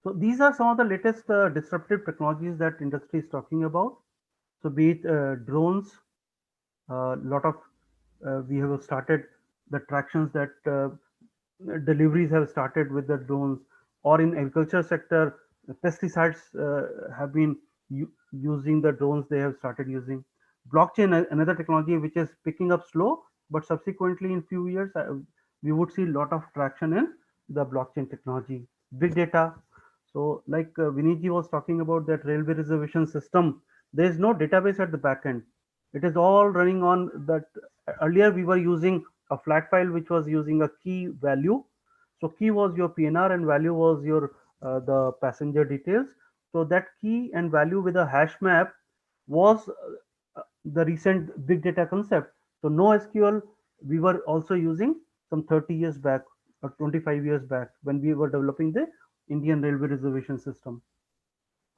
So these are some of the latest disruptive technologies that industry is talking about. So be it drones, lot of we have started the tractions that deliveries have started with the drones, or in agriculture sector, pesticides have been using the drones. They have started using blockchain, another technology which is picking up slow, but subsequently in few years we would see a lot of traction in the blockchain technology. Big data. So like Viniji was talking about that railway reservation system, there is no database at the back end. It is all running on that. Earlier we were using a flat file which was using a key value. So key was your PNR and value was your the passenger details. So that key and value with a hash map was the recent big data concept. So no SQL we were also using some 30 years back or 25 years back when we were developing the Indian railway reservation system.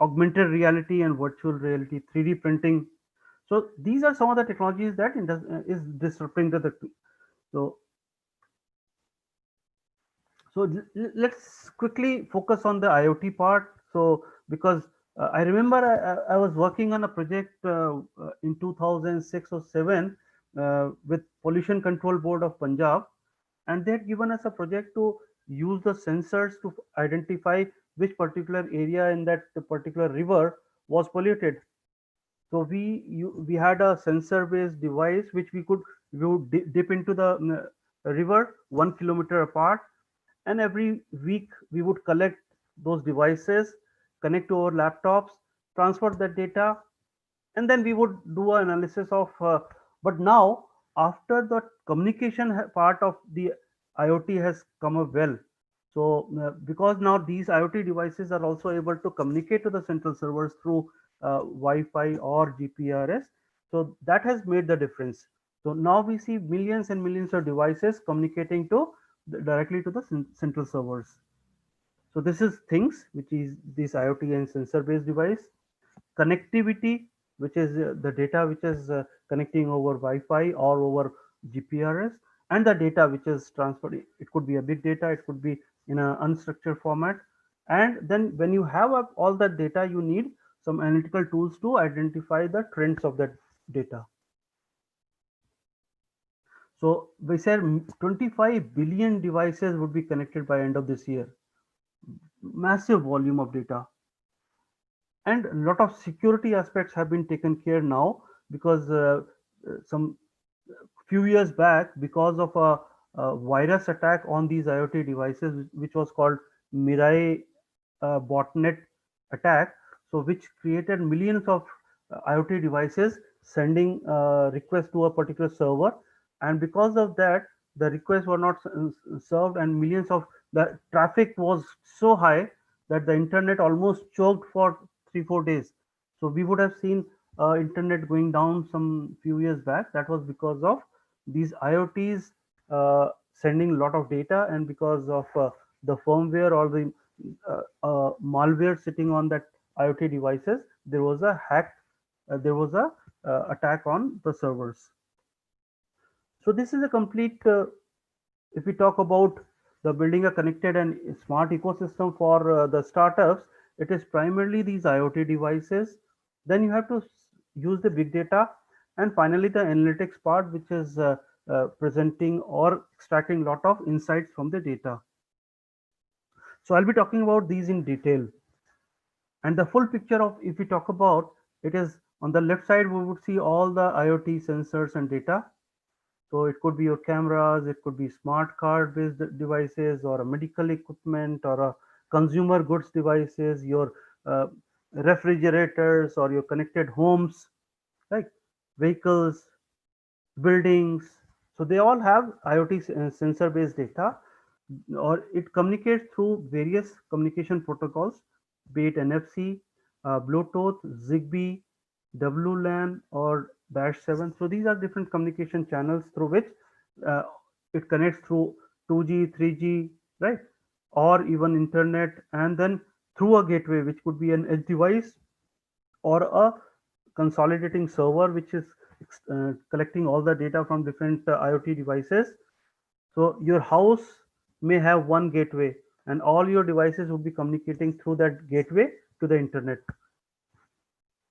Augmented reality and virtual reality, 3D printing. So these are some of the technologies that is disrupting the. So let's quickly focus on the IoT part. So because I remember I was working on a project in 2006 or 7 with Pollution Control Board of Punjab, and they had given us a project to use the sensors to identify which particular area in that particular river was polluted. So we had a sensor based device which we would dip into the river 1 kilometer apart, and every week we would collect those devices, connect to our laptops, transfer that data, and then we would do an analysis of. But now, after the communication part of the IoT has come up well, so because now these IoT devices are also able to communicate to the central servers through Wi-Fi or GPRS, so that has made the difference. So now we see millions and millions of devices communicating to directly to the central servers. So this is things which is this IoT and sensor based device. Connectivity, which is the data which is connecting over Wi-Fi or over GPRS, and the data which is transferred. It could be a big data, it could be in an unstructured format. And then when you have all that data, you need some analytical tools to identify the trends of that data. So we said 25 billion devices would be connected by end of this year. Massive volume of data, and a lot of security aspects have been taken care now, because some few years back, because of a virus attack on these IoT devices, which was called Mirai botnet attack, so which created millions of IoT devices sending requests to a particular server, and because of that, the requests were not served, and millions of the traffic was so high that the internet almost choked for 3 4 days. So we would have seen internet going down some few years back. That was because of these IoTs sending a lot of data, and because of the firmware or the malware sitting on that IoT devices, there was a hack, there was a attack on the servers. So this is a complete. If we talk about the building a connected and smart ecosystem for the startups, it is primarily these IoT devices. Then you have to use the big data, and finally the analytics part, which is presenting or extracting a lot of insights from the data. So I'll be talking about these in detail. And the full picture of, if we talk about, it is on the left side, we would see all the IoT sensors and data. So it could be your cameras, it could be smart card based devices, or a medical equipment, or a consumer goods devices, your uh, refrigerators, or your connected homes, like vehicles, buildings. So they all have IoT sensor based data, or it communicates through various communication protocols, be it NFC, Bluetooth, Zigbee, WLAN, or Dash 7. So these are different communication channels through which uh, it connects through 2G, 3G, right? Or even internet, and then through a gateway, which could be an edge device or a consolidating server, which is collecting all the data from different IoT devices. So your house may have one gateway, and all your devices would be communicating through that gateway to the internet.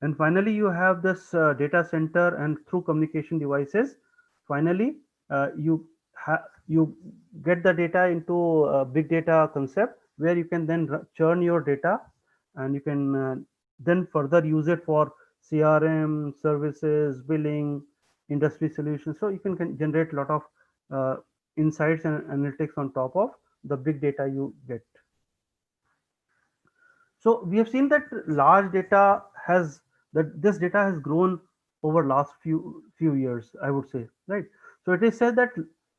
And finally, you have this data center, and through communication devices, finally, you get the data into a big data concept where you can then churn your data, and you can then further use it for CRM services, billing, industry solutions. So you can generate a lot of uh, insights and analytics on top of the big data you get. So we have seen that large data has that this data has grown over last few years, I would say, right? So it is said that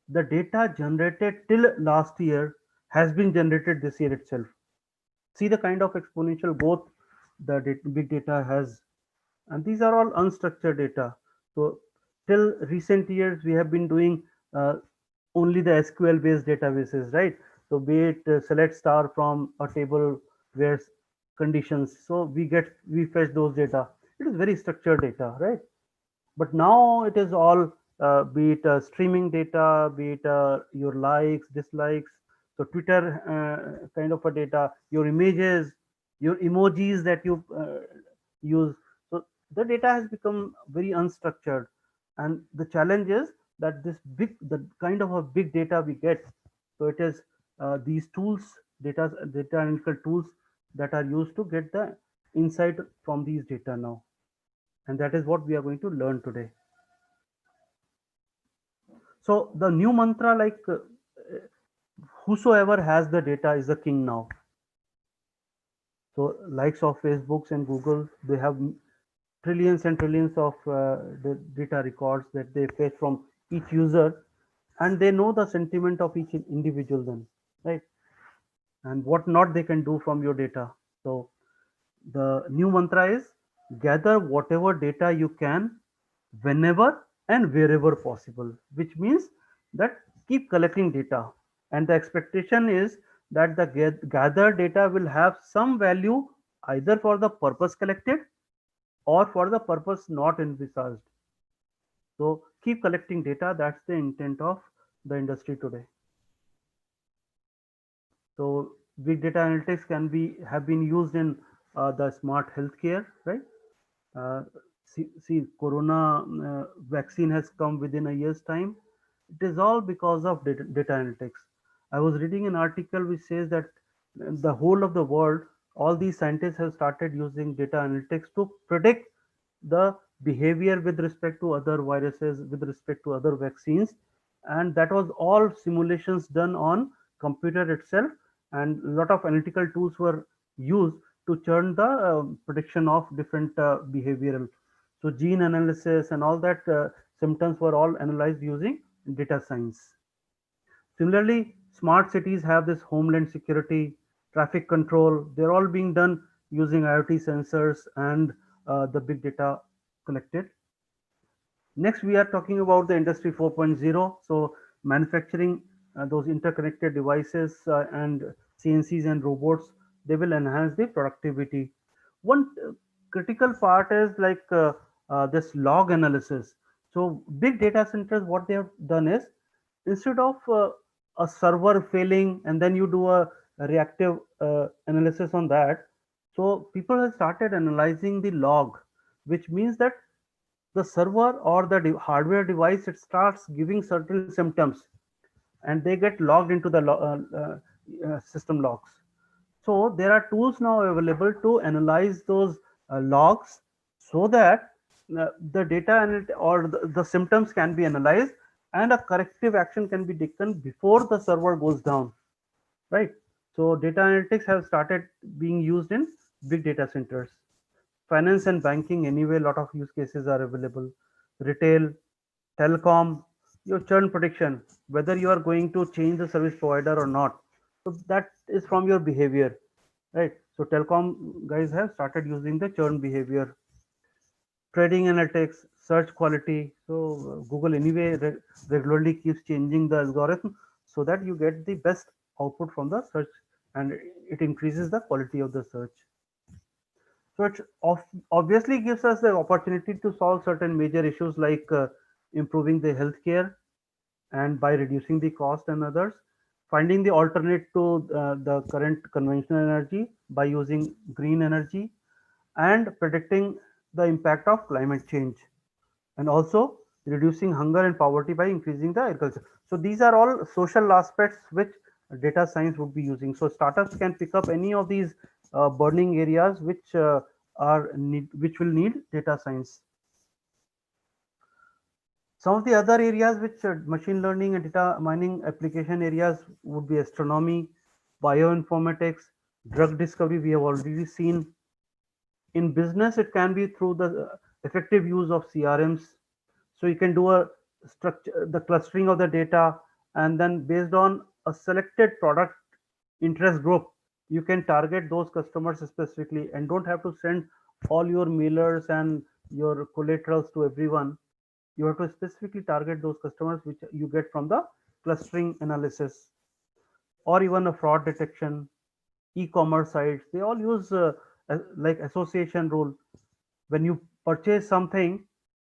the data generated till last year has been generated this year itself. See the kind of exponential growth the big data has, and these are all unstructured data. So till recent years, we have been doing uh, only the SQL based databases, right? So be it select star from a table where conditions, so we fetch those data. It is very structured data, right? But now it is all be it streaming data, be it your likes, dislikes, so Twitter kind of a data, your images, your emojis that you use. So the data has become very unstructured, and the challenge is that the kind of a big data we get, so it is these tools, data analytical tools that are used to get the insight from these data now, and that is what we are going to learn today. So the new mantra, like whosoever has the data is the king now. So likes of Facebooks and Google, they have trillions and trillions of the data records that they fetch from each user, and they know the sentiment of each individual then, right? And what not they can do from your data. So the new mantra is gather whatever data you can whenever and wherever possible, which means that keep collecting data. And the expectation is that the gathered data will have some value either for the purpose collected or for the purpose not envisaged. So keep collecting data. That's the intent of the industry today. So big data analytics can be have been used in the smart healthcare, right? Uh, see, Corona vaccine has come within a year's time. It is all because of data analytics. I was reading an article which says that the whole of the world, all these scientists have started using data analytics to predict the behavior with respect to other viruses, with respect to other vaccines, and that was all simulations done on computer itself, and a lot of analytical tools were used to churn the prediction of different behavioral. So gene analysis and all that symptoms were all analyzed using data science. Similarly, smart cities have this homeland security, traffic control. They're all being done using IoT sensors and the big data collected. Next, we are talking about the Industry 4.0. So, manufacturing those interconnected devices and CNCs and robots, they will enhance the productivity. One critical part is like this log analysis. So, big data centers, what they have done is instead of a server failing and then you do a reactive analysis on that, so people have started analyzing the log, which means that the server or the hardware device, it starts giving certain symptoms and they get logged into the system logs. So there are tools now available to analyze those logs, so that the data or the symptoms can be analyzed and a corrective action can be taken before the server goes down, right? So data analytics have started being used in big data centers. Finance and banking, anyway, a lot of use cases are available. Retail, telecom, your churn prediction, whether you are going to change the service provider or not. So that is from your behavior, right? So telecom guys have started using the churn behavior. Trading analytics, search quality. So Google anyway regularly keeps changing the algorithm so that you get the best output from the search, and it increases the quality of the search. So it obviously gives us the opportunity to solve certain major issues like improving the healthcare and by reducing the cost and others. finding the alternate to the current conventional energy by using green energy, and predicting the impact of climate change, and also reducing hunger and poverty by increasing the agriculture. So these are all social aspects which data science would be using. So startups can pick up any of these burning areas which which will need data science. Some of the other areas which machine learning and data mining application areas would be astronomy, bioinformatics, drug discovery. We have already seen. In business, it can be through the effective use of CRMs. So you can do a structure, the clustering of the data, and then based on a selected product interest group, you can target those customers specifically and don't have to send all your mailers and your collaterals to everyone. You have to specifically target those customers which you get from the clustering analysis, or even a fraud detection. E-commerce sites, they all use like association rule. When you purchase something,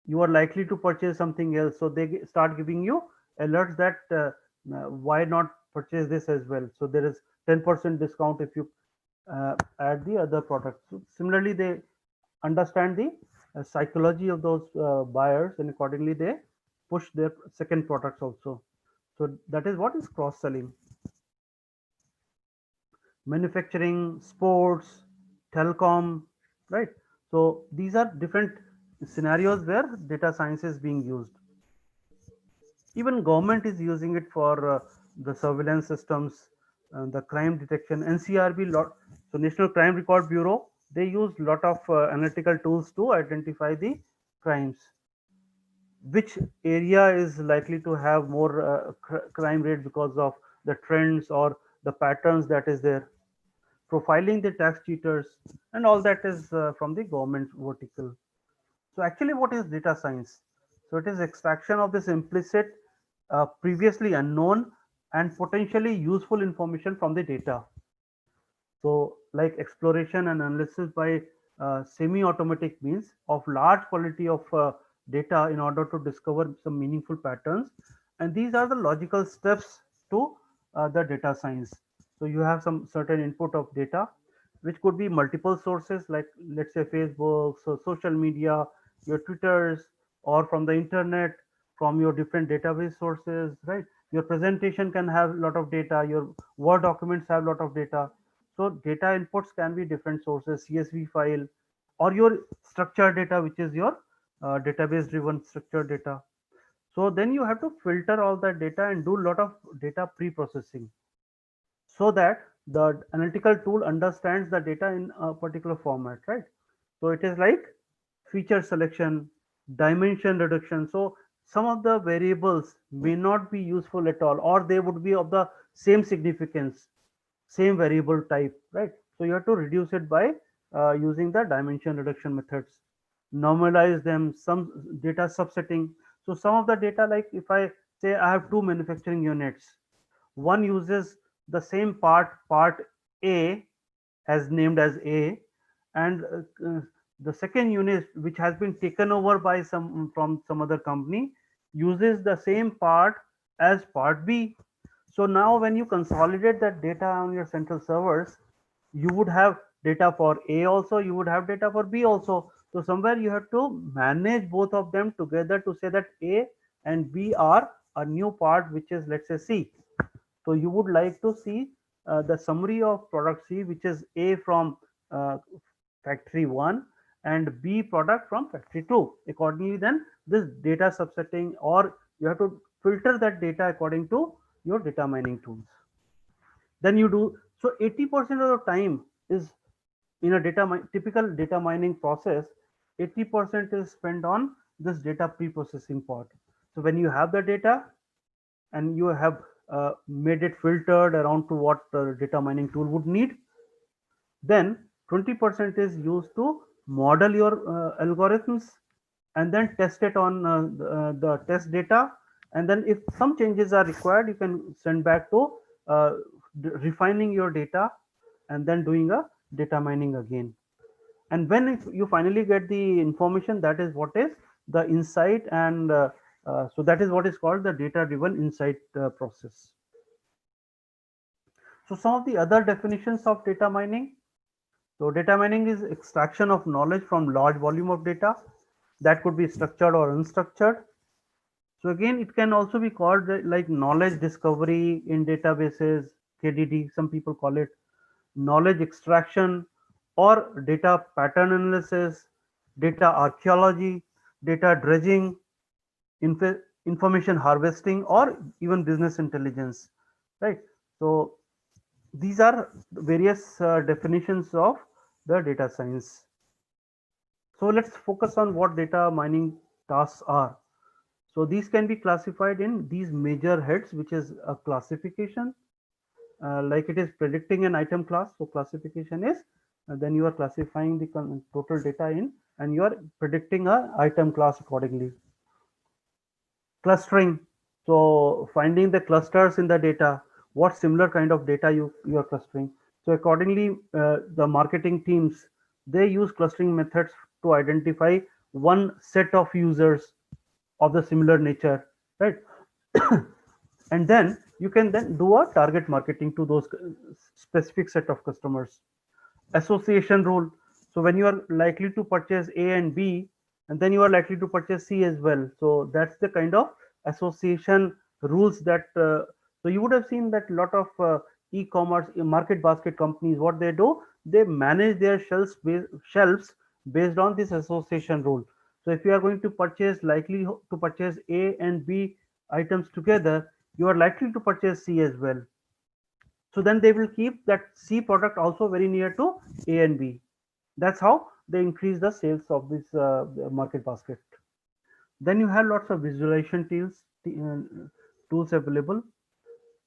you are likely to purchase something else, so they start giving you alerts that why not purchase this as well. So there is 10% discount if you add the other products. So similarly, they understand the psychology of those buyers, and accordingly they push their second products also. So that is what is cross selling. Manufacturing, sports, telecom, right? So these are different scenarios where data science is being used. Even government is using it for the surveillance systems, the crime detection. NCRB lot, so National Crime Record Bureau, they use lot of analytical tools to identify the crimes. Which area is likely to have more crime rate because of the trends or the patterns that is there, profiling the tax cheaters, and all that is from the government vertical. So actually, what is data science? So it is extraction of this implicit, previously unknown, and potentially useful information from the data. So like exploration and analysis by semi-automatic means of large quality of data in order to discover some meaningful patterns. And these are the logical steps to the data science. So you have some certain input of data, which could be multiple sources, like let's say Facebook, so social media, your Twitters, or from the internet, from your different database sources, right? Your presentation can have a lot of data, your Word documents have a lot of data. So data inputs can be different sources, CSV file, or your structured data, which is your database driven structured data. So then you have to filter all that data and do a lot of data pre-processing, so that the analytical tool understands the data in a particular format, right? So it is like feature selection, dimension reduction. So some of the variables may not be useful at all, or they would be of the same significance, same variable type, right? So you have to reduce it by using the dimension reduction methods. Normalize them, some data subsetting. So some of the data, like if I say I have two manufacturing units, one uses the same part A, as named as A, and the second unit, which has been taken over by some from some other company, uses the same part as part B. So now when you consolidate that data on your central servers, you would have data for A also, you would have data for B also. So somewhere you have to manage both of them together to say that A and B are a new part, which is, let's say, C. So you would like to see the summary of product C, which is A from factory 1 and B product from factory 2. Accordingly, then this data subsetting, or you have to filter that data according to your data mining tools. Then you do so 80% of the time is in a typical data mining process. 80% is spent on this data pre-processing part. So when you have the data and you have made it filtered around to what the data mining tool would need, then 20% is used to model your algorithms and then test it on the test data. And then if some changes are required, you can send back to refining your data and then doing a data mining again. And when you finally get the information, that is what is the insight. And so that is what is called the data driven insight process. So some of the other definitions of data mining. So data mining is extraction of knowledge from large volume of data that could be structured or unstructured. So again, it can also be called like knowledge discovery in databases, KDD, some people call it knowledge extraction or data pattern analysis, data archaeology, data dredging, information harvesting, or even business intelligence, right? So these are various definitions of the data science. So let's focus on what data mining tasks are. So these can be classified in these major heads, which is a classification, like it is predicting an item class. So classification is then you are classifying the total data in and you are predicting a item class accordingly. Clustering, so finding the clusters in the data, what similar kind of data you are clustering. So accordingly, the marketing teams, they use clustering methods to identify one set of users of the similar nature, right? And then you can then do a target marketing to those specific set of customers. Association rule, so when you are likely to purchase A and B, and then you are likely to purchase C as well, so that's the kind of association rules that so you would have seen that a lot of e-commerce market basket companies, what they do, they manage their shelves based on this association rule. So if you are going to purchase, likely to purchase A and B items together, you are likely to purchase C as well. So then they will keep that C product also very near to A and B. That's how they increase the sales of this market basket. Then you have lots of visualization tools available,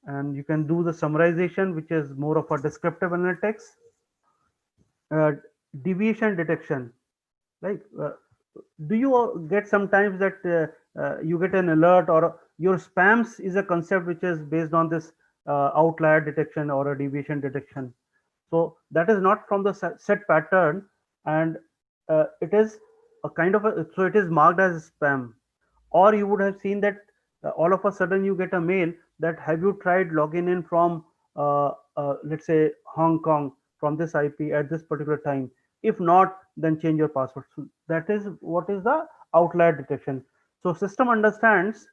and you can do the summarization, which is more of a descriptive analytics. uh, Deviation detection, like do you get sometimes that you get an alert, or your spams is a concept which is based on this outlier detection or a deviation detection. So that is not from the set pattern, and it is a kind of a, so it is marked as spam. Or you would have seen that all of a sudden you get a mail that have you tried logging in from let's say Hong Kong from this IP at this particular time. If not, then change your password. So that is what is the outlier detection. So system understands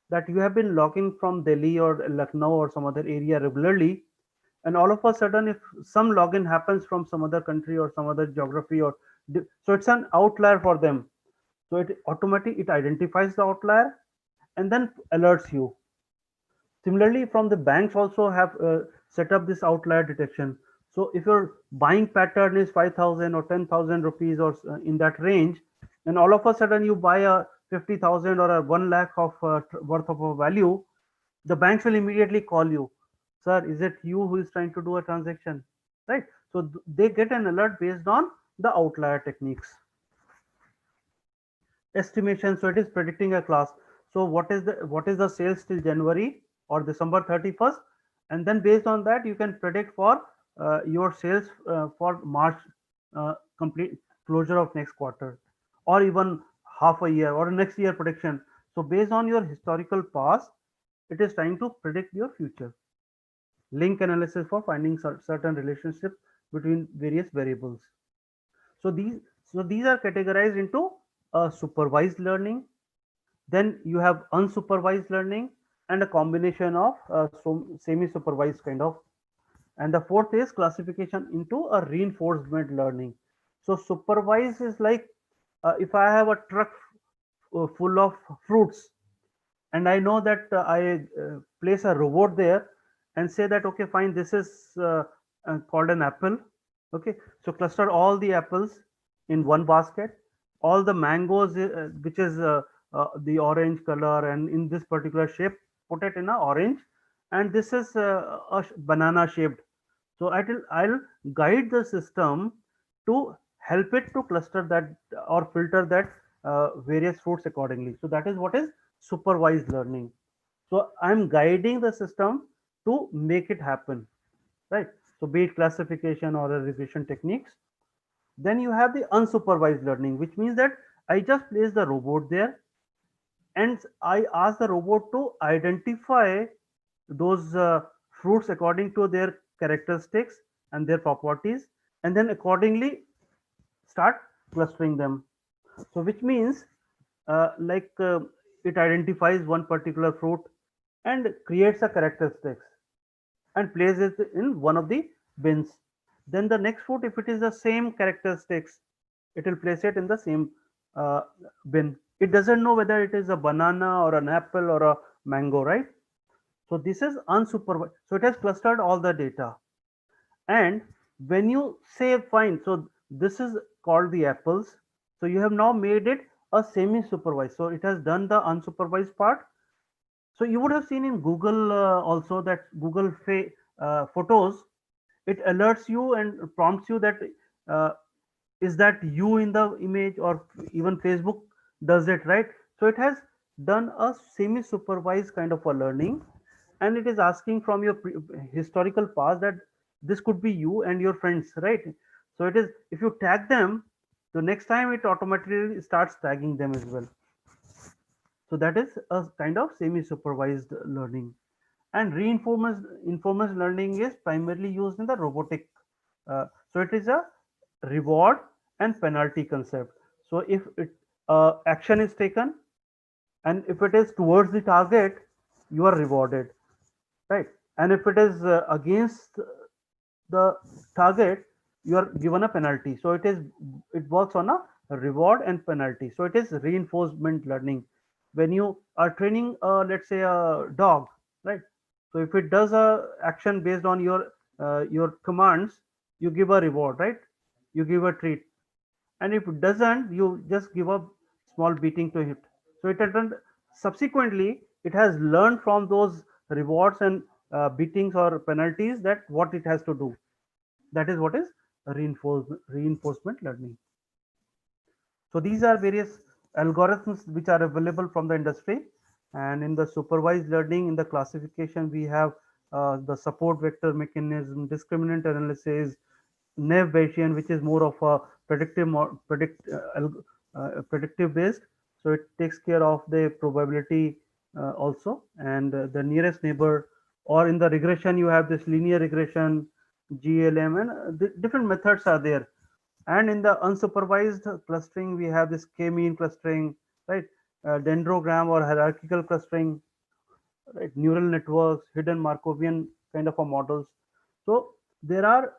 that you have been logging from Delhi or Lucknow or some other area regularly, and all of a sudden if some login happens from some other country or some other geography, or so it's an outlier for them. So it automatically it identifies the outlier and then alerts you. Similarly, from the banks also have set up this outlier detection. So if your buying pattern is 5,000 or 10,000 rupees or in that range, and all of a sudden you buy a 50,000 or a 1 lakh of worth of a value, the banks will immediately call you, sir, is it you who is trying to do a transaction, right? So they get an alert based on the outlier techniques. Estimation, so it is predicting a class. So what is the sales till January or December 31st, and then based on that you can predict for your sales for March complete closure of next quarter, or even half a year or next year prediction. So based on your historical past, it is trying to predict your future. Link analysis for finding certain relationships between various variables. So these are categorized into supervised learning. Then you have unsupervised learning and a combination of semi-supervised kind of. And the fourth is classification into a reinforcement learning. So supervised is like if I have a truck full of fruits, and I know that I place a robot there and say that okay, fine, this is called an apple. Okay, so cluster all the apples in one basket, all the mangoes which is the orange color and in this particular shape, put it in a orange, and this is a banana shaped. So I'll guide the system to help it to cluster that or filter that various fruits accordingly. So that is what is supervised learning. So I'm guiding the system to make it happen, right? So be it classification or a regression techniques. Then you have the unsupervised learning, which means that I just place the robot there and I ask the robot to identify those fruits according to their characteristics and their properties, and then accordingly start clustering them. So which means it identifies one particular fruit and creates a characteristics and places it in one of the bins. Then the next fruit, if it is the same characteristics, it will place it in the same uh, bin. It doesn't know whether it is a banana or an apple or a mango, right? So this is unsupervised. So it has clustered all the data. And when you say fine, so this is called the apples. So you have now made it a semi-supervised. So it has done the unsupervised part. So you would have seen in Google also that Google Photos, it alerts you and prompts you that uh, is that you in the image, or even Facebook does it, right? So it has done a semi supervised kind of a learning, and it is asking from your historical past that this could be you and your friends, right? So it is, if you tag them, the next time it automatically starts tagging them as well. So that is a kind of semi supervised learning. And reinforcement learning is primarily used in the robotic. So it is a reward and penalty concept. So if action is taken, and if it is towards the target, you are rewarded, right? And if it is against the target, you are given a penalty. So it works on a reward and penalty. So it is reinforcement learning. When you are training, let's say a dog, right? So if it does a action based on your commands, you give a reward, right? You give a treat. And if it doesn't, you just give a small beating to it. So it has done, subsequently it has learned from those rewards and beatings or penalties that what it has to do. That is what is reinforcement learning. So these are various algorithms which are available from the industry. And in the supervised learning, in the classification, we have the support vector mechanism, discriminant analysis, Naive Bayesian, which is more of a predictive based. So it takes care of the probability also, and the nearest neighbor. Or in the regression, you have this linear regression, GLM, and different methods are there. And in the unsupervised clustering, we have this k-mean clustering, right? Dendrogram or hierarchical clustering, right? Neural networks, hidden Markovian kind of a models. So there are